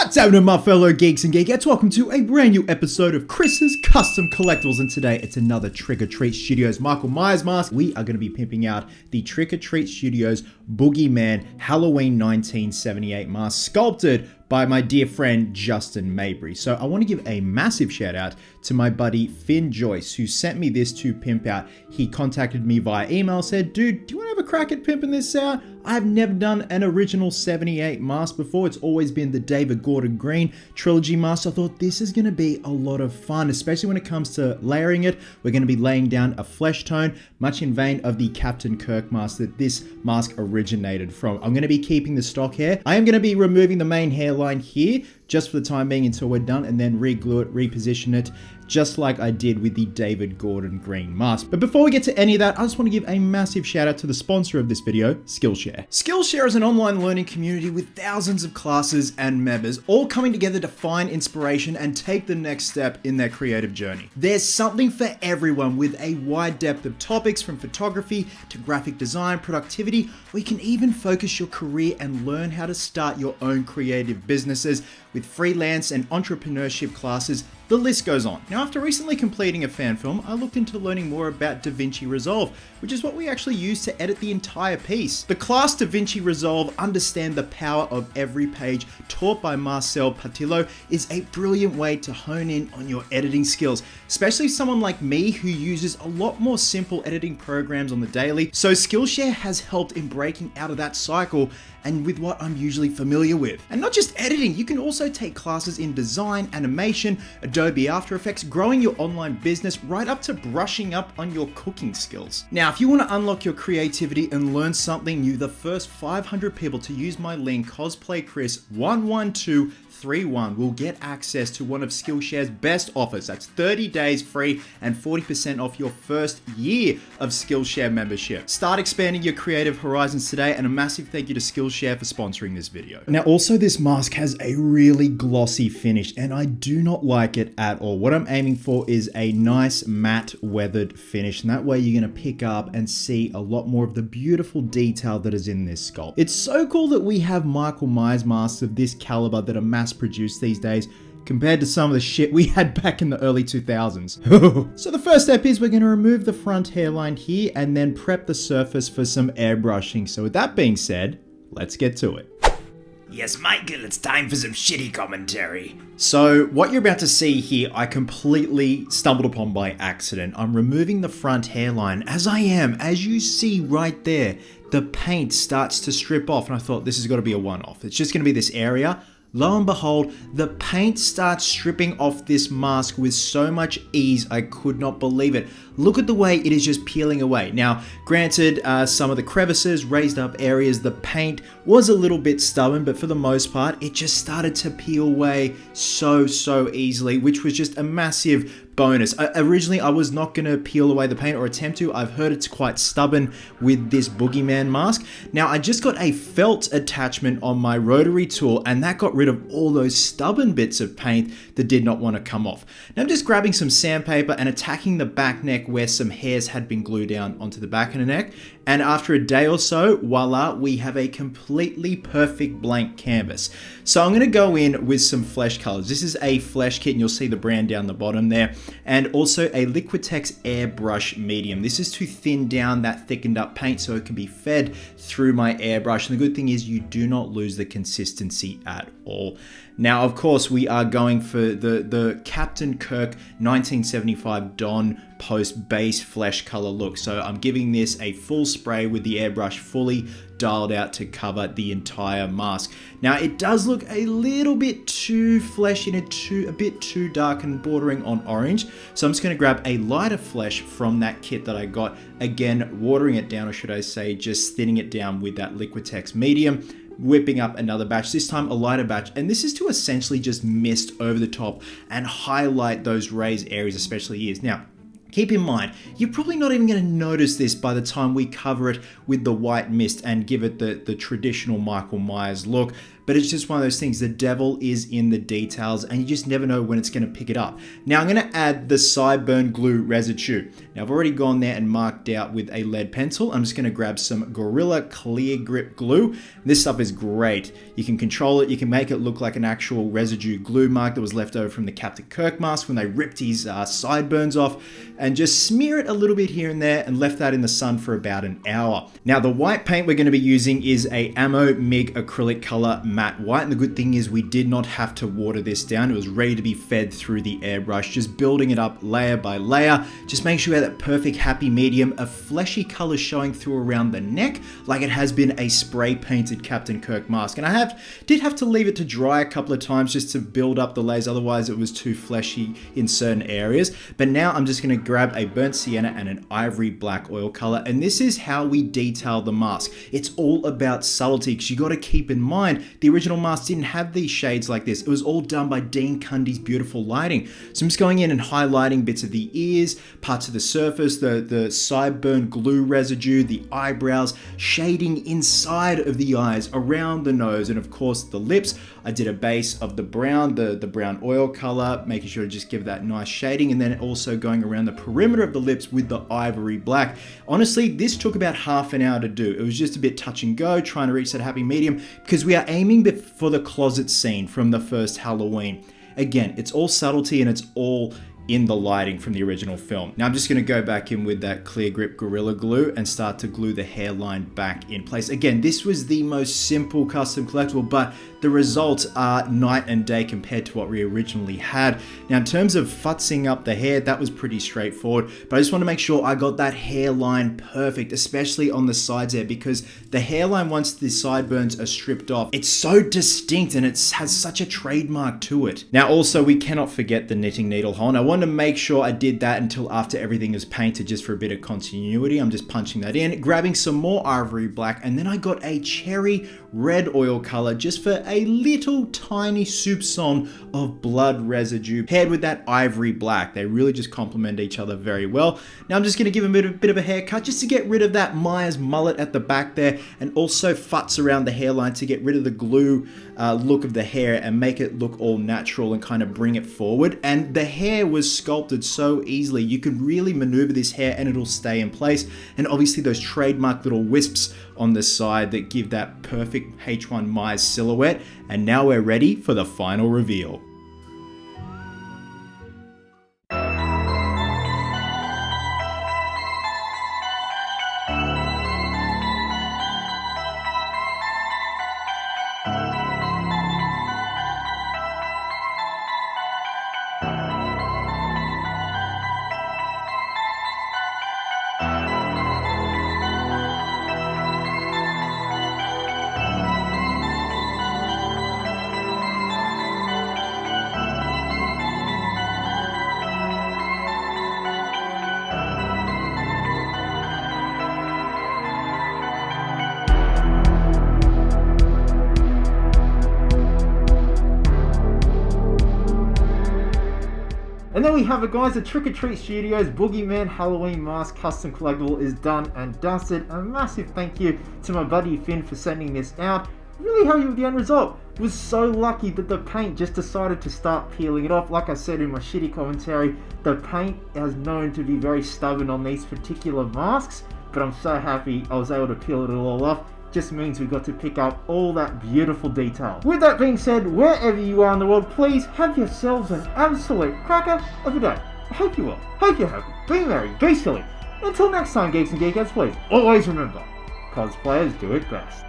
What's happening, my fellow geeks and geekettes? Welcome to a brand new episode of Chris's Custom Collectibles, and today it's another Treat Studios Michael Myers mask. We are going to be pimping out the Treat Studios Boogeyman Halloween 1978 mask, sculpted by my dear friend Justin Mabry. So I want to give a massive shout out to my buddy Finn Joyce, who sent me this to pimp out. He contacted me via email, said, dude, do you want to have a crack at pimping this out? I've never done an original 78 mask before. It's always been the David Gordon Green trilogy mask. I thought this is going to be a lot of fun, especially when it comes to layering it. We're going to be laying down a flesh tone, much in vain of the Captain Kirk mask that this mask originated from. I'm going to be keeping the stock hair. I am going to be removing the main hairline here just for the time being until we're done, and then re-glue it, reposition it, just like I did with the David Gordon Green mask. But before we get to any of that, I just want to give a massive shout out to the sponsor of this video, Skillshare. Skillshare is an online learning community with thousands of classes and members, all coming together to find inspiration and take the next step in their creative journey. There's something for everyone with a wide depth of topics, from photography to graphic design, productivity, or you can even focus your career and learn how to start your own creative businesses with freelance and entrepreneurship classes. The list goes on. Now, after recently completing a fan film, I looked into learning more about DaVinci Resolve, which is what we actually use to edit the entire piece. The class DaVinci Resolve, Understand the Power of Every Page, taught by Marcel Patillo, is a brilliant way to hone in on your editing skills, especially someone like me who uses a lot more simple editing programs on the daily. So Skillshare has helped in breaking out of that cycle and with what I'm usually familiar with. And not just editing, you can also take classes in design, animation, Adobe After Effects, growing your online business, right up to brushing up on your cooking skills. Now, if you want to unlock your creativity and learn something new, the first 500 people to use my link, Cosplay Chris 11231, will get access to one of Skillshare's best offers. That's 30 days free and 40% off your first year of Skillshare membership. Start expanding your creative horizons today, and a massive thank you to Skillshare for sponsoring this video. Now, also, this mask has a really glossy finish, and I do not like it at all. What I'm aiming for is a nice matte weathered finish, and that way you're going to pick up and see a lot more of the beautiful detail that is in this sculpt. It's so cool that we have Michael Myers masks of this caliber that are mass produced these days, compared to some of the shit we had back in the early 2000s. So the first step is we're going to remove the front hairline here and then prep the surface for some airbrushing. So with that being said, let's get to it. Yes, Michael, it's time for some shitty commentary. So what you're about to see here, I completely stumbled upon by accident. I'm removing the front hairline. As you see right there, the paint starts to strip off, and I thought this has got to be a one-off. It's just going to be this area. Lo and behold, the paint starts stripping off this mask with so much ease, I could not believe it. Look at the way it is just peeling away. Now, granted, some of the crevices, raised up areas, the paint was a little bit stubborn, but for the most part, it just started to peel away so easily, which was just a massive bonus. Originally, I was not going to peel away the paint or attempt to. I've heard it's quite stubborn with this Boogeyman mask. Now, I just got a felt attachment on my rotary tool, and that got rid of all those stubborn bits of paint that did not want to come off. Now, I'm just grabbing some sandpaper and attacking the back neck where some hairs had been glued down onto the back of the neck. And after a day or so, voila, we have a completely perfect blank canvas. So I'm going to go in with some flesh colors. This is a flesh kit, and you'll see the brand down the bottom there. And also a Liquitex airbrush medium. This is to thin down that thickened up paint so it can be fed through my airbrush. And the good thing is you do not lose the consistency at all. Now, of course, we are going for the Captain Kirk 1975 Don Post base flesh color look. So I'm giving this a full spray with the airbrush fully dialed out to cover the entire mask. Now, it does look a little bit too fleshy and a bit too dark and bordering on orange. So I'm just going to grab a lighter flesh from that kit that I got. Again, watering it down, or should I say just thinning it down with that Liquitex medium. Whipping up another batch, this time a lighter batch, and this is to essentially just mist over the top and highlight those raised areas, especially ears. Now, keep in mind, you're probably not even going to notice this by the time we cover it with the white mist and give it the traditional Michael Myers look. but it's just one of those things. The devil is in the details, and you just never know when it's going to pick it up. Now I'm going to add the sideburn glue residue. Now I've already gone there and marked out with a lead pencil. I'm just going to grab some Gorilla Clear Grip glue. This stuff is great. You can control it. You can make it look like an actual residue glue mark that was left over from the Captain Kirk mask when they ripped his sideburns off, and just smear it a little bit here and there and left that in the sun for about an hour. Now the white paint we're going to be using is a Ammo MIG acrylic color matte white, and the good thing is we did not have to water this down. It was ready to be fed through the airbrush, just building it up layer by layer. Just make sure you have that perfect happy medium of fleshy color showing through around the neck, like it has been a spray painted Captain Kirk mask. And I did have to leave it to dry a couple of times just to build up the layers, otherwise it was too fleshy in certain areas. But now I'm just going to grab a burnt sienna and an ivory black oil color, and this is how we detail the mask. It's all about subtlety, because you got to keep in mind the original mask didn't have these shades like this. It was all done by Dean Cundy's beautiful lighting. So I'm just going in and highlighting bits of the ears, parts of the surface, the sideburn glue residue, the eyebrows, shading inside of the eyes, around the nose, and of course the lips. I did a base of the brown, the brown oil color, making sure to just give that nice shading, and then also going around the perimeter of the lips with the ivory black. Honestly, this took about half an hour to do. It was just a bit touch and go, trying to reach that happy medium, because we are aiming for the closet scene from the first Halloween. Again, it's all subtlety and it's all in the lighting from the original film. Now I'm just going to go back in with that clear grip Gorilla Glue and start to glue the hairline back in place. Again, this was the most simple custom collectible, but the results are night and day compared to what we originally had. Now in terms of futzing up the hair, that was pretty straightforward, but I just want to make sure I got that hairline perfect, especially on the sides there, because the hairline, once the sideburns are stripped off, it's so distinct and it has such a trademark to it. Now also, we cannot forget the knitting needle hole, and I want to make sure I did that until after everything is painted, just for a bit of continuity. I'm just punching that in, grabbing some more ivory black, and then I got a cherry red oil color just for a little tiny soupçon of blood residue paired with that ivory black. They really just complement each other very well. Now I'm just going to give him a bit of a haircut just to get rid of that Myers mullet at the back there, and also futz around the hairline to get rid of the glue look of the hair and make it look all natural and kind of bring it forward. And the hair was sculpted so easily. You can really maneuver this hair and it'll stay in place. And obviously those trademark little wisps on the side that give that perfect H1 Myers silhouette. And now we're ready for the final reveal. And there we have it, guys. The Treat Studios Boogeyman Halloween Mask Custom Collectible is done and dusted. A massive thank you to my buddy Finn for sending this out. Really happy with the end result. Was so lucky that the paint just decided to start peeling it off. Like I said in my shitty commentary, the paint is known to be very stubborn on these particular masks, but I'm so happy I was able to peel it all off. Just means we got to pick up all that beautiful detail. With that being said, wherever you are in the world, please have yourselves an absolute cracker of a day. I hope you will. Hope you're happy. Be merry. Be silly. Until next time, Geeks and Geekettes, please always remember, cosplayers do it best.